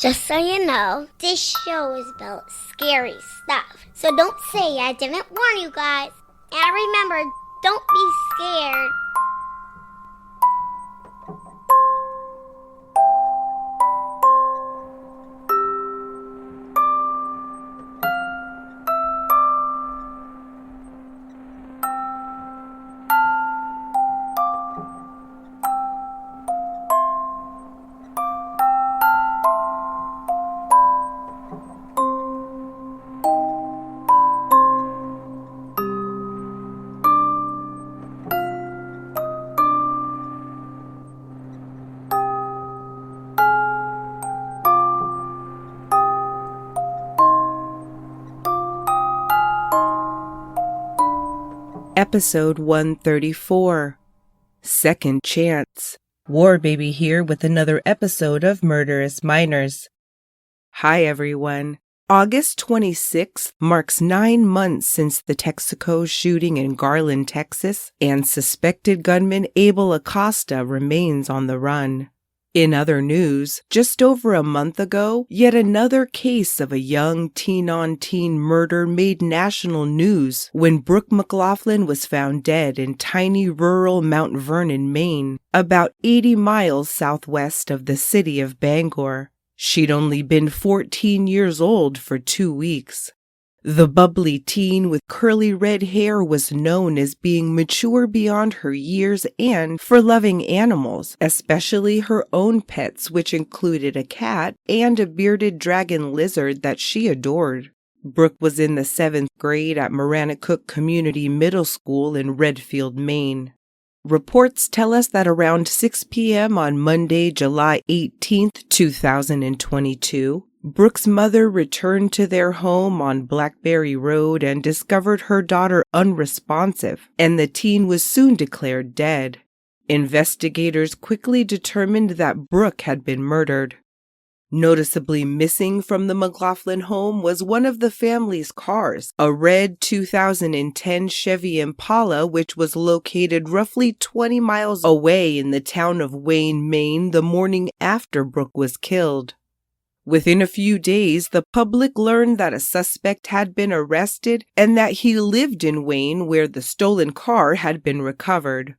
Just so you know, this show is about scary stuff. So don't say I didn't warn you guys. And remember, don't be scared. Episode 134, Second Chance. War Baby here with another episode of Murderous Minors. Hi everyone. August 26th marks 9 months since the Texaco shooting in Garland, Texas, and suspected gunman Abel Acosta remains on the run. In other news, just over a month ago, yet another case of a young teen-on-teen murder made national news when Brooke McLaughlin was found dead in tiny rural Mount Vernon, Maine, about 80 miles southwest of the city of Bangor. She'd only been 14 years old for 2 weeks. The bubbly teen with curly red hair was known as being mature beyond her years and for loving animals, especially her own pets, which included a cat and a bearded dragon lizard that she adored. Brooke was in the 7th grade at Maranacook Community Middle School in Redfield, Maine. Reports tell us that around 6 p.m. on Monday, July 18, 2022, Brooke's mother returned to their home on Blackberry Road and discovered her daughter unresponsive, and the teen was soon declared dead. Investigators quickly determined that Brooke had been murdered. Noticeably missing from the McLaughlin home was one of the family's cars, a red 2010 Chevy Impala, which was located roughly 20 miles away in the town of Wayne, Maine, the morning after Brooke was killed. Within a few days, the public learned that a suspect had been arrested and that he lived in Wayne, where the stolen car had been recovered.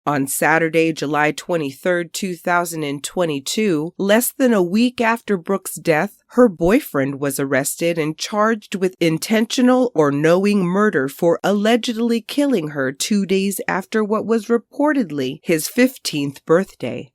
On Saturday, July 23, 2022, less than a week after Brooke's death, her boyfriend was arrested and charged with intentional or knowing murder for allegedly killing her 2 days after what was reportedly his 15th birthday.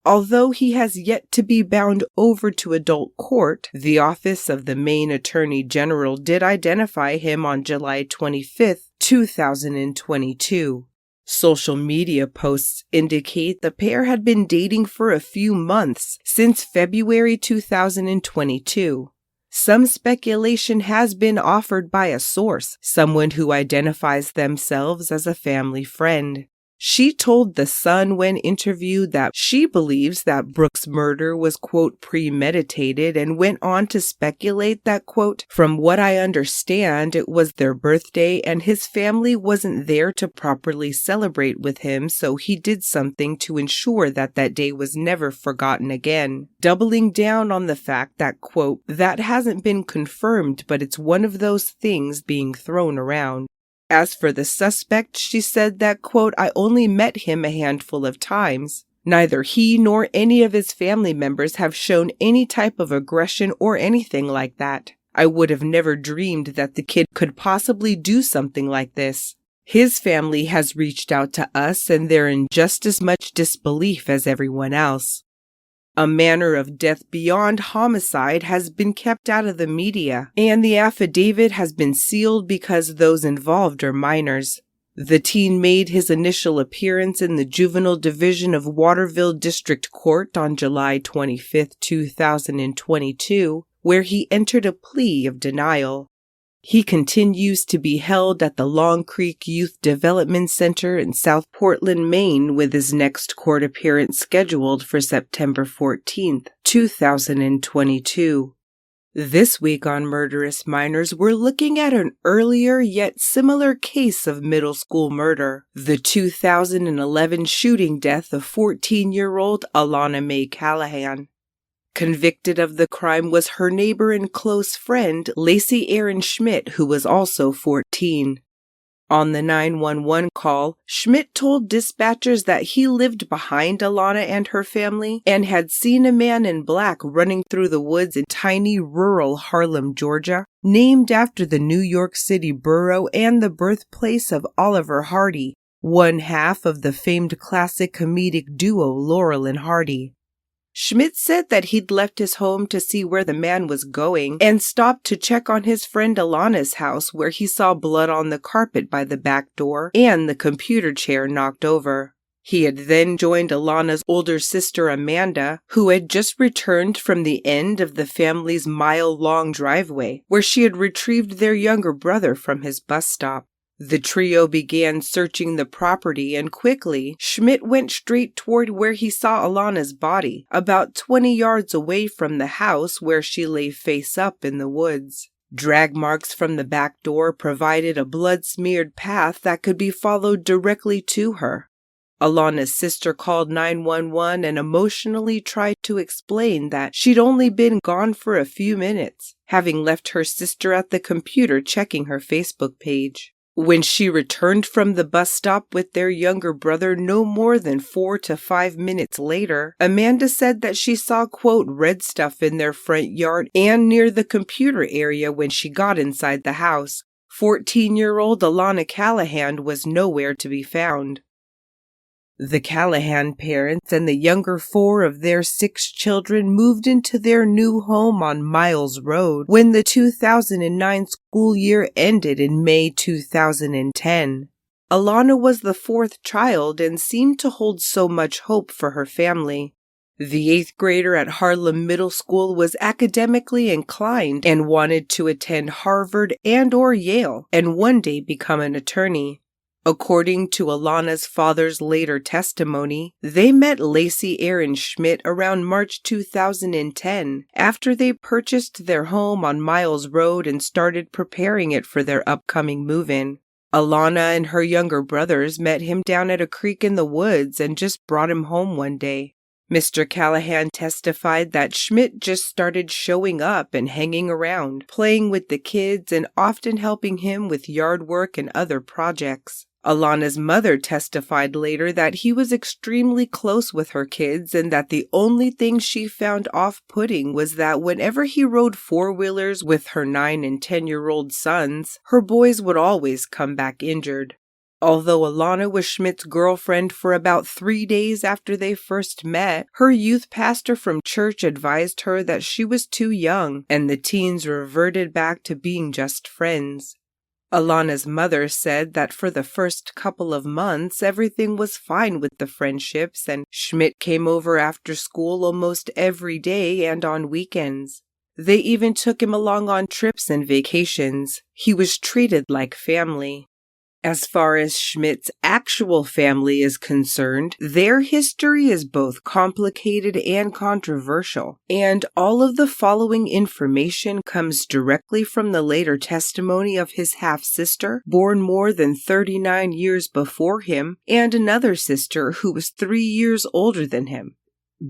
Although he has yet to be bound over to adult court, the Office of the Maine Attorney General did identify him on July 25, 2022. Social media posts indicate the pair had been dating for a few months, since February 2022. Some speculation has been offered by a source, someone who identifies themselves as a family friend. She told The Sun when interviewed that she believes that Brooke's murder was, quote, premeditated, and went on to speculate that, quote, from what I understand, it was their birthday and his family wasn't there to properly celebrate with him, so he did something to ensure that that day was never forgotten again, doubling down on the fact that, quote, that hasn't been confirmed, but it's one of those things being thrown around. As for the suspect, she said that, quote, I only met him a handful of times. Neither he nor any of his family members have shown any type of aggression or anything like that. I would have never dreamed that the kid could possibly do something like this. His family has reached out to us and they're in just as much disbelief as everyone else. A manner of death beyond homicide has been kept out of the media, and the affidavit has been sealed because those involved are minors. The teen made his initial appearance in the Juvenile Division of Waterville District Court on July 25, 2022, where he entered a plea of denial. He continues to be held at the Long Creek Youth Development Center in South Portland, Maine, with his next court appearance scheduled for September 14, 2022. This week on Murderous Minors, we're looking at an earlier yet similar case of middle school murder, the 2011 shooting death of 14-year-old Alana May Calahan. Convicted of the crime was her neighbor and close friend, Lacy Aaron Schmidt, who was also 14. On the 911 call, Schmidt told dispatchers that he lived behind Alana and her family and had seen a man in black running through the woods in tiny rural Harlem, Georgia, named after the New York City borough and the birthplace of Oliver Hardy, one half of the famed classic comedic duo Laurel and Hardy. Schmidt said that he'd left his home to see where the man was going and stopped to check on his friend Alana's house, where he saw blood on the carpet by the back door and the computer chair knocked over. He had then joined Alana's older sister Amanda, who had just returned from the end of the family's mile-long driveway, where she had retrieved their younger brother from his bus stop. The trio began searching the property, and quickly, Schmidt went straight toward where he saw Alana's body, about 20 yards away from the house where she lay face up in the woods. Drag marks from the back door provided a blood-smeared path that could be followed directly to her. Alana's sister called 911 and emotionally tried to explain that she'd only been gone for a few minutes, having left her sister at the computer checking her Facebook page. When she returned from the bus stop with their younger brother no more than 4 to 5 minutes later, Amanda said that she saw, quote, red stuff in their front yard and near the computer area when she got inside the house. 14-year-old Alana Calahan was nowhere to be found. The Calahan parents and the younger 4 of their 6 children moved into their new home on Miles Road when the 2009 school year ended in May 2010. Alana was the 4th child and seemed to hold so much hope for her family. The 8th grader at Harlem Middle School was academically inclined and wanted to attend Harvard and/or Yale and one day become an attorney. According to Alana's father's later testimony, they met Lacy Aaron Schmidt around March 2010 after they purchased their home on Miles Road and started preparing it for their upcoming move-in. Alana and her younger brothers met him down at a creek in the woods and just brought him home one day. Mr. Calahan testified that Schmidt just started showing up and hanging around, playing with the kids and often helping him with yard work and other projects. Alana's mother testified later that he was extremely close with her kids and that the only thing she found off-putting was that whenever he rode four-wheelers with her 9- and 10-year-old sons, her boys would always come back injured. Although Alana was Schmidt's girlfriend for about 3 days after they first met, her youth pastor from church advised her that she was too young, and the teens reverted back to being just friends. Alana's mother said that for the first couple of months, everything was fine with the friendships, and Schmidt came over after school almost every day and on weekends. They even took him along on trips and vacations. He was treated like family. As far as Schmidt's actual family is concerned, their history is both complicated and controversial, and all of the following information comes directly from the later testimony of his half-sister, born more than 39 years before him, and another sister who was 3 years older than him.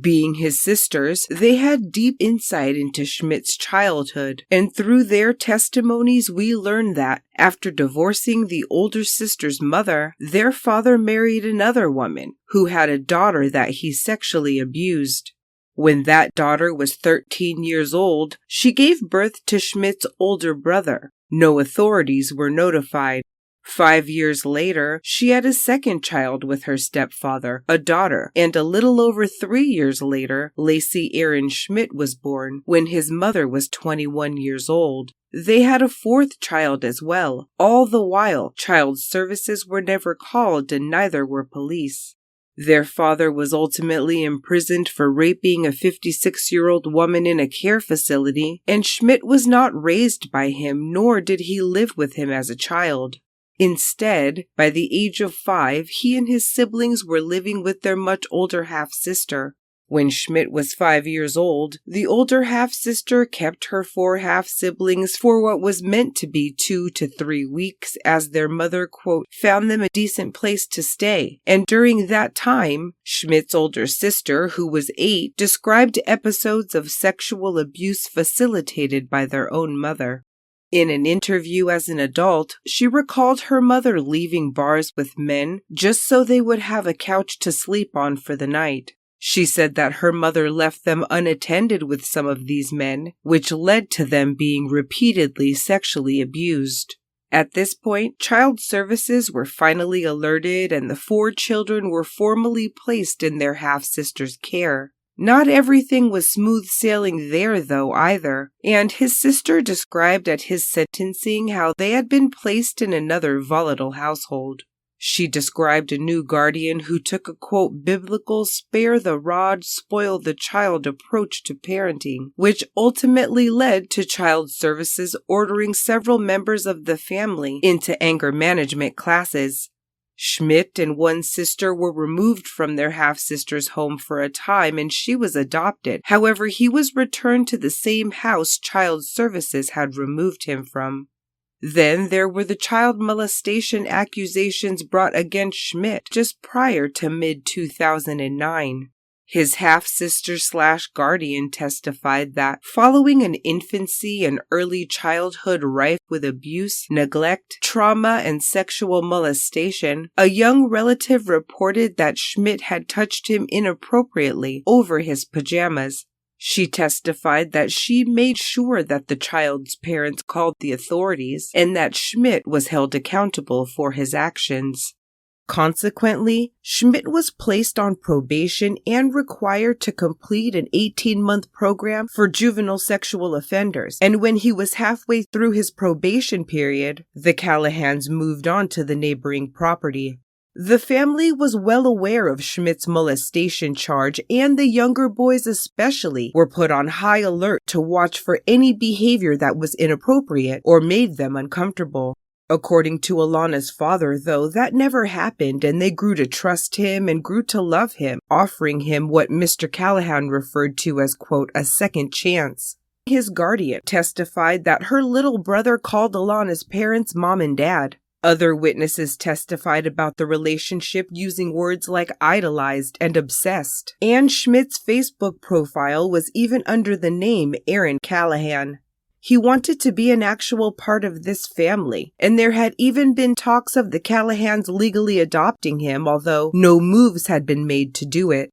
Being his sisters, they had deep insight into Schmidt's childhood, and through their testimonies we learn that, after divorcing the older sister's mother, their father married another woman, who had a daughter that he sexually abused. When that daughter was 13 years old, she gave birth to Schmidt's older brother. No authorities were notified. 5 years later, she had a second child with her stepfather, a daughter, and a little over 3 years later, Lacy Aaron Schmidt was born when his mother was 21 years old. They had a fourth child as well. All the while, child services were never called and neither were police. Their father was ultimately imprisoned for raping a 56-year-old woman in a care facility, and Schmidt was not raised by him, nor did he live with him as a child. Instead, by the age of 5, he and his siblings were living with their much older half-sister. When Schmidt was 5 years old, the older half-sister kept her 4 half-siblings for what was meant to be 2 to 3 weeks as their mother, quote, found them a decent place to stay. And during that time, Schmidt's older sister, who was 8, described episodes of sexual abuse facilitated by their own mother. In an interview as an adult, she recalled her mother leaving bars with men just so they would have a couch to sleep on for the night. She said that her mother left them unattended with some of these men, which led to them being repeatedly sexually abused. At this point, child services were finally alerted and the 4 children were formally placed in their half-sister's care. Not everything was smooth sailing there, though, either, and his sister described at his sentencing how they had been placed in another volatile household. She described a new guardian who took a, quote, biblical spare the rod, spoil the child approach to parenting, which ultimately led to child services ordering several members of the family into anger management classes. Schmidt and one sister were removed from their half-sister's home for a time and she was adopted. However, he was returned to the same house child services had removed him from. Then there were the child molestation accusations brought against Schmidt just prior to mid-2009. His half-sister/guardian testified that following an infancy and early childhood rife with abuse, neglect, trauma, and sexual molestation, a young relative reported that Schmidt had touched him inappropriately over his pajamas. She testified that she made sure that the child's parents called the authorities and that Schmidt was held accountable for his actions. Consequently, Schmidt was placed on probation and required to complete an 18-month program for juvenile sexual offenders. And when he was halfway through his probation period, the Calahans moved on to the neighboring property. The family was well aware of Schmidt's molestation charge, and the younger boys especially were put on high alert to watch for any behavior that was inappropriate or made them uncomfortable. According to Alana's father, though, that never happened, and they grew to trust him and grew to love him, offering him what Mr. Calahan referred to as, quote, a second chance. His guardian testified that her little brother called Alana's parents mom and dad. Other witnesses testified about the relationship using words like idolized and obsessed. And Schmidt's Facebook profile was even under the name Aaron Calahan. He wanted to be an actual part of this family, and there had even been talks of the Calahans legally adopting him, although no moves had been made to do it.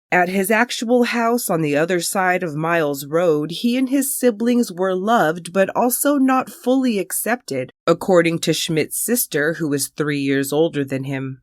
At his actual house on the other side of Miles Road, he and his siblings were loved but also not fully accepted, according to Schmidt's sister, who was 3 years older than him.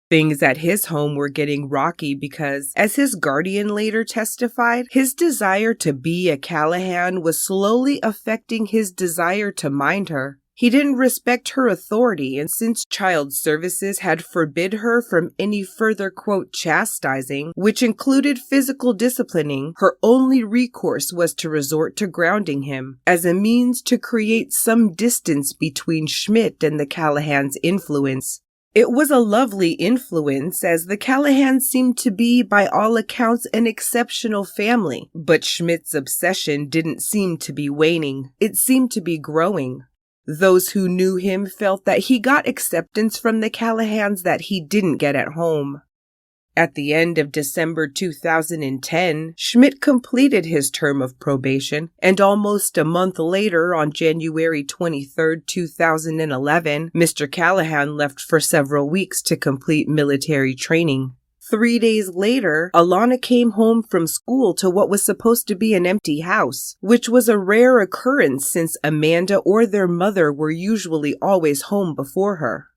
Things at his home were getting rocky because, as his guardian later testified, his desire to be a Calahan was slowly affecting his desire to mind her. He didn't respect her authority, and since child services had forbid her from any further, quote, chastising, which included physical disciplining, her only recourse was to resort to grounding him, as a means to create some distance between Schmidt and the Calahans' influence. It was a lovely influence, as the Calahans seemed to be, by all accounts, an exceptional family, but Schmidt's obsession didn't seem to be waning. It seemed to be growing. Those who knew him felt that he got acceptance from the Calahans that he didn't get at home. At the end of December 2010, Schmidt completed his term of probation, and almost a month later, on January 23, 2011, Mr. Calahan left for several weeks to complete military training. 3 days later, Alana came home from school to what was supposed to be an empty house, which was a rare occurrence since Amanda or their mother were usually always home before her.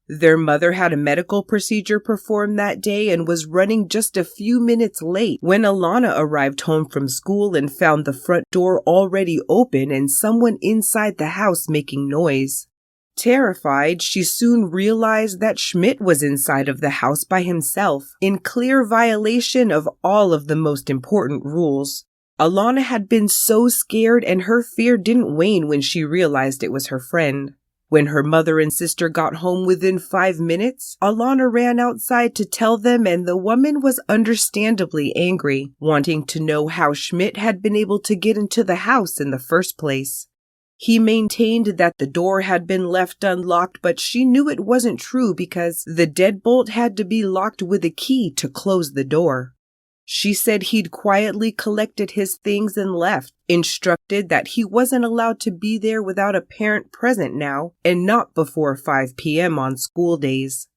Their mother had a medical procedure performed that day and was running just a few minutes late when Alana arrived home from school and found the front door already open and someone inside the house making noise. Terrified, she soon realized that Schmidt was inside of the house by himself, in clear violation of all of the most important rules. Alana had been so scared, and her fear didn't wane when she realized it was her friend. When her mother and sister got home within 5 minutes, Alana ran outside to tell them, and the woman was understandably angry, wanting to know how Schmidt had been able to get into the house in the first place. He maintained that the door had been left unlocked, but she knew it wasn't true because the deadbolt had to be locked with a key to close the door. She said he'd quietly collected his things and left, instructed that he wasn't allowed to be there without a parent present now, and not before 5 p.m. on school days.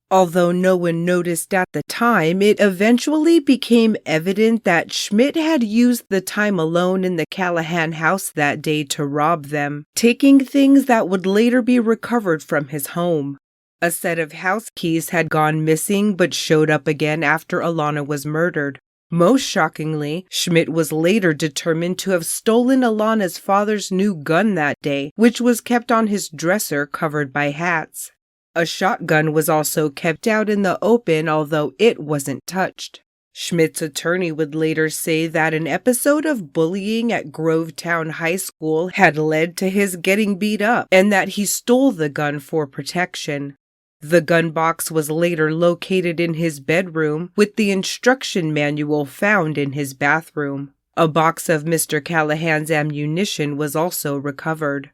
Although no one noticed at the time, it eventually became evident that Schmidt had used the time alone in the Calahan house that day to rob them, taking things that would later be recovered from his home. A set of house keys had gone missing but showed up again after Alana was murdered. Most shockingly, Schmidt was later determined to have stolen Alana's father's new gun that day, which was kept on his dresser covered by hats. A shotgun was also kept out in the open, although it wasn't touched. Schmidt's attorney would later say that an episode of bullying at Grovetown High School had led to his getting beat up, and that he stole the gun for protection. The gun box was later located in his bedroom, with the instruction manual found in his bathroom. A box of Mr. Calahan's ammunition was also recovered.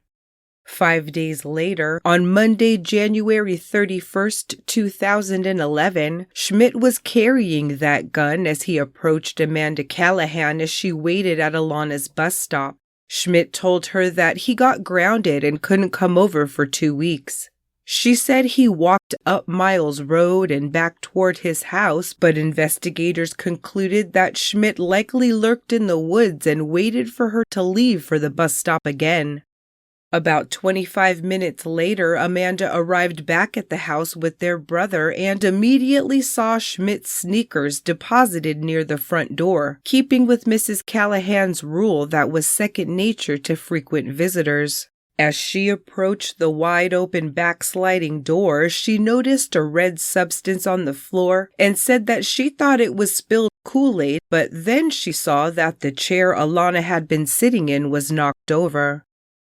5 days later, on Monday, January 31st, 2011, Schmidt was carrying that gun as he approached Amanda Calahan as she waited at Alana's bus stop. Schmidt told her that he got grounded and couldn't come over for 2 weeks. She said he walked up Miles Road and back toward his house, but investigators concluded that Schmidt likely lurked in the woods and waited for her to leave for the bus stop again. About 25 minutes later, Amanda arrived back at the house with their brother and immediately saw Schmidt's sneakers deposited near the front door, keeping with Mrs. Calahan's rule that was second nature to frequent visitors. As she approached the wide-open backsliding door, she noticed a red substance on the floor and said that she thought it was spilled Kool-Aid, but then she saw that the chair Alana had been sitting in was knocked over.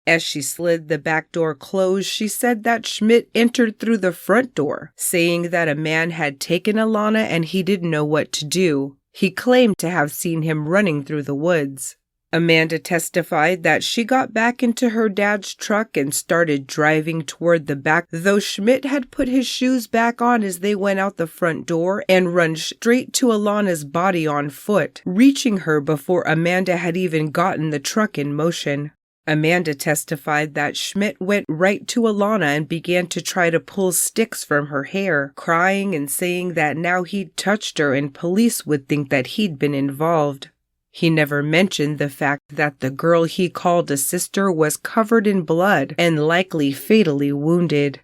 As she slid the back door closed, she said that Schmidt entered through the front door, saying that a man had taken Alana and he didn't know what to do. He claimed to have seen him running through the woods. Amanda testified that she got back into her dad's truck and started driving toward the back, though Schmidt had put his shoes back on as they went out the front door and run straight to Alana's body on foot, reaching her before Amanda had even gotten the truck in motion. Amanda testified that Schmidt went right to Alana and began to try to pull sticks from her hair, crying and saying that now he'd touched her and police would think that he'd been involved. He never mentioned the fact that the girl he called a sister was covered in blood and likely fatally wounded.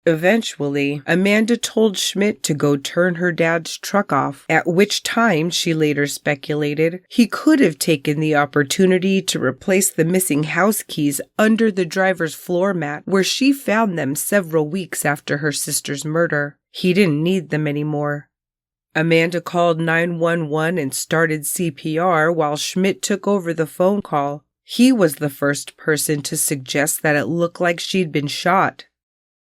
Eventually, Amanda told Schmidt to go turn her dad's truck off, at which time, she later speculated, he could have taken the opportunity to replace the missing house keys under the driver's floor mat, where she found them several weeks after her sister's murder. He didn't need them anymore. Amanda called 911 and started CPR while Schmidt took over the phone call. He was the first person to suggest that it looked like she'd been shot.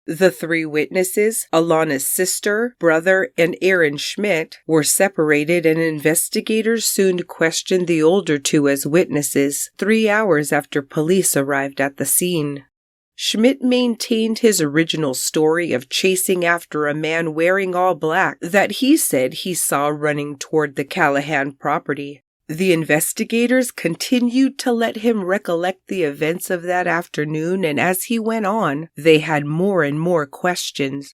The 3 witnesses, Alana's sister, brother, and Aaron Schmidt, were separated, and investigators soon questioned the older 2 as witnesses, 3 hours after police arrived at the scene. Schmidt maintained his original story of chasing after a man wearing all black that he said he saw running toward the Calahan property. The investigators continued to let him recollect the events of that afternoon, and as he went on, they had more and more questions.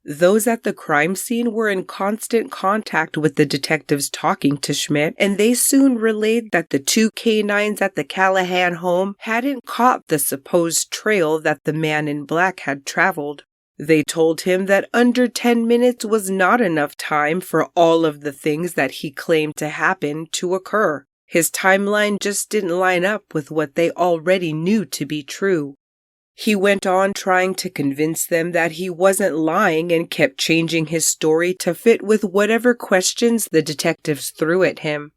Those at the crime scene were in constant contact with the detectives talking to Schmidt, and they soon relayed that the 2 canines at the Calahan home hadn't caught the supposed trail that the man in black had traveled. They told him that under 10 minutes was not enough time for all of the things that he claimed to happen to occur. His timeline just didn't line up with what they already knew to be true. He went on trying to convince them that he wasn't lying and kept changing his story to fit with whatever questions the detectives threw at him.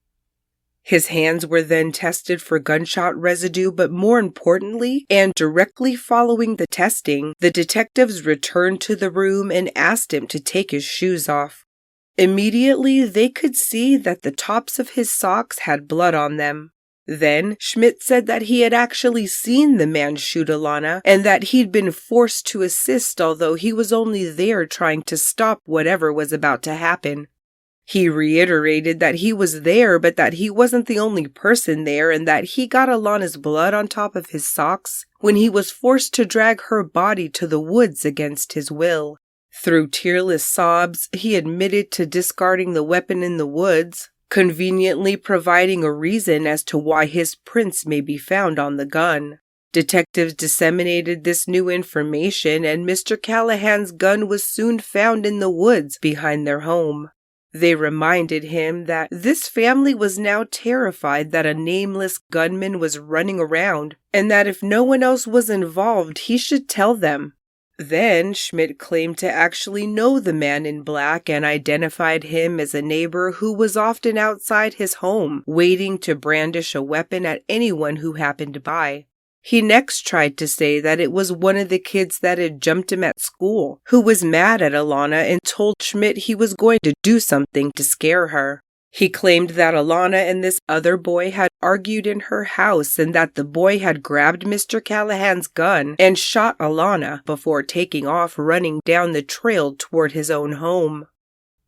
His hands were then tested for gunshot residue, but more importantly, and directly following the testing, the detectives returned to the room and asked him to take his shoes off. Immediately, they could see that the tops of his socks had blood on them. Then, Schmidt said that he had actually seen the man shoot Alana and that he'd been forced to assist, although he was only there trying to stop whatever was about to happen. He reiterated that he was there, but that he wasn't the only person there and that he got Alana's blood on top of his socks when he was forced to drag her body to the woods against his will. Through tearless sobs, he admitted to discarding the weapon in the woods, conveniently providing a reason as to why his prints may be found on the gun. Detectives disseminated this new information, and Mr. Calahan's gun was soon found in the woods behind their home. They reminded him that this family was now terrified that a nameless gunman was running around, and that if no one else was involved, he should tell them. Then, Schmidt claimed to actually know the man in black and identified him as a neighbor who was often outside his home, waiting to brandish a weapon at anyone who happened by. He next tried to say that it was one of the kids that had jumped him at school, who was mad at Alana and told Schmidt he was going to do something to scare her. He claimed that Alana and this other boy had argued in her house and that the boy had grabbed Mr. Calahan's gun and shot Alana before taking off running down the trail toward his own home.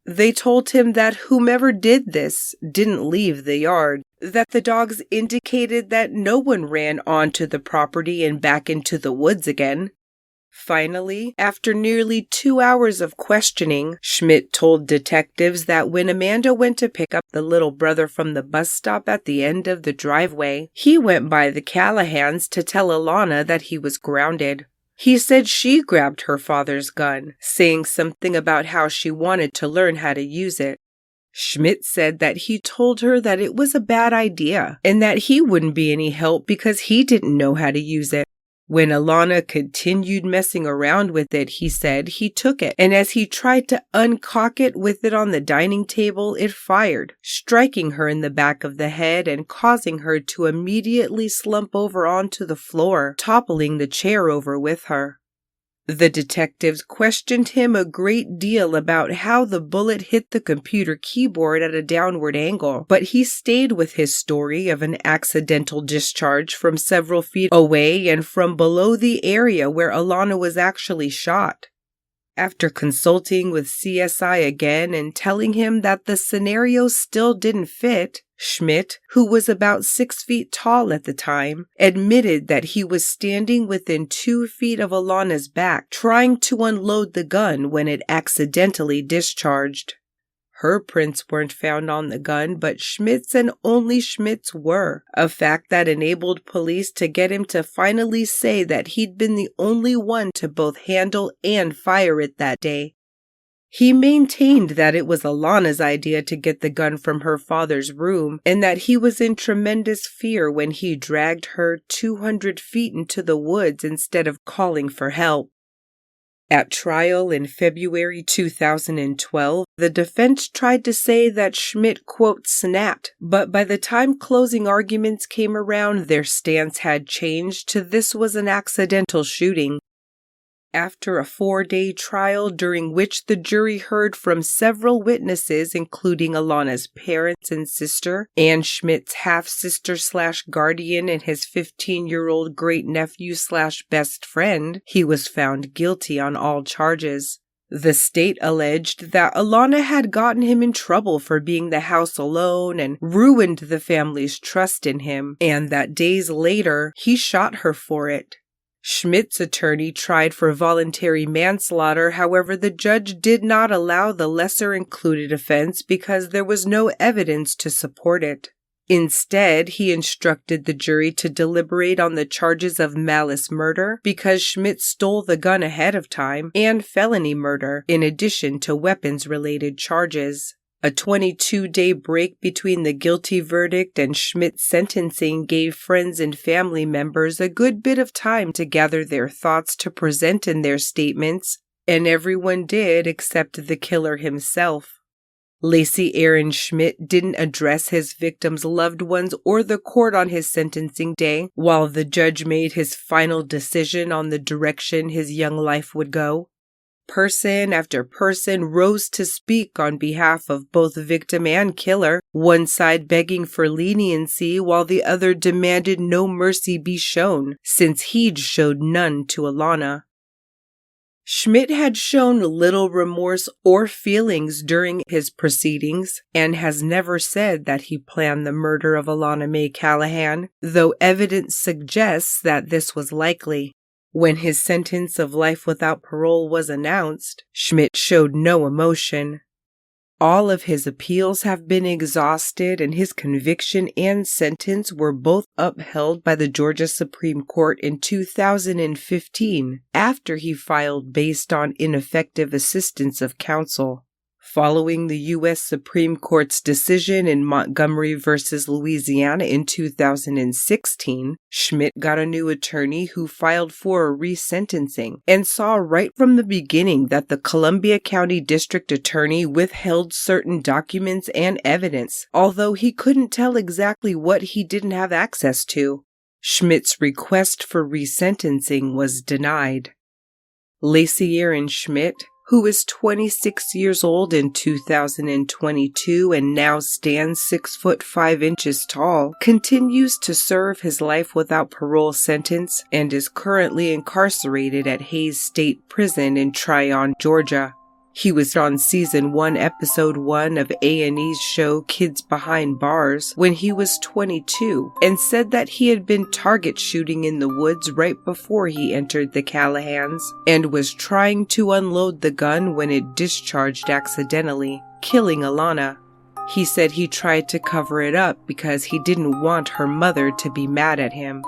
They told him that whomever did this didn't leave the yard, that the dogs indicated that no one ran onto the property and back into the woods again. Finally, after nearly 2 hours of questioning, Schmidt told detectives that when Amanda went to pick up the little brother from the bus stop at the end of the driveway, he went by the Calahans to tell Alana that he was grounded. He said she grabbed her father's gun, saying something about how she wanted to learn how to use it. Schmidt said that he told her that it was a bad idea and that he wouldn't be any help because he didn't know how to use it. When Alana continued messing around with it, he said he took it, and as he tried to uncock it with it on the dining table, it fired, striking her in the back of the head and causing her to immediately slump over onto the floor, toppling the chair over with her. The detectives questioned him a great deal about how the bullet hit the computer keyboard at a downward angle, but he stayed with his story of an accidental discharge from several feet away and from below the area where Alana was actually shot. After consulting with CSI again and telling him that the scenario still didn't fit, Schmidt, who was about 6 feet tall at the time, admitted that he was standing within 2 feet of Alana's back, trying to unload the gun when it accidentally discharged. Her prints weren't found on the gun, but Schmidt's and only Schmidt's were, a fact that enabled police to get him to finally say that he'd been the only one to both handle and fire it that day. He maintained that it was Alana's idea to get the gun from her father's room and that he was in tremendous fear when he dragged her 200 feet into the woods instead of calling for help. At trial in February 2012, the defense tried to say that Schmidt, quote, snapped, but by the time closing arguments came around, their stance had changed to this was an accidental shooting. After a 4-day trial during which the jury heard from several witnesses, including Alana's parents and sister, and Schmidt's half-sister/guardian and his 15-year-old great-nephew/best friend, he was found guilty on all charges. The state alleged that Alana had gotten him in trouble for being the house alone and ruined the family's trust in him, and that days later, he shot her for it. Schmidt's attorney tried for voluntary manslaughter, however, the judge did not allow the lesser included offense because there was no evidence to support it. Instead, he instructed the jury to deliberate on the charges of malice murder because Schmidt stole the gun ahead of time and felony murder, in addition to weapons-related charges. A 22-day break between the guilty verdict and Schmidt's sentencing gave friends and family members a good bit of time to gather their thoughts to present in their statements, and everyone did except the killer himself. Lacy Aaron Schmidt didn't address his victims' loved ones or the court on his sentencing day while the judge made his final decision on the direction his young life would go. Person after person rose to speak on behalf of both victim and killer, one side begging for leniency while the other demanded no mercy be shown, since he'd showed none to Alana. Schmidt had shown little remorse or feelings during his proceedings and has never said that he planned the murder of Alana May Calahan, though evidence suggests that this was likely. When his sentence of life without parole was announced, Schmidt showed no emotion. All of his appeals have been exhausted, and his conviction and sentence were both upheld by the Georgia Supreme Court in 2015 after he filed based on ineffective assistance of counsel. Following the U.S. Supreme Court's decision in Montgomery v. Louisiana in 2016, Schmidt got a new attorney who filed for a resentencing and saw right from the beginning that the Columbia County District Attorney withheld certain documents and evidence, although he couldn't tell exactly what he didn't have access to. Schmidt's request for resentencing was denied. Lacy Aaron Schmidt, who is 26 years old in 2022 and now stands 6'5" tall, continues to serve his life without parole sentence and is currently incarcerated at Hayes State Prison in Tryon, Georgia. He was on Season 1, Episode 1 of A&E's show Kids Behind Bars when he was 22 and said that he had been target shooting in the woods right before he entered the Calahans and was trying to unload the gun when it discharged accidentally, killing Alana. He said he tried to cover it up because he didn't want her mother to be mad at him.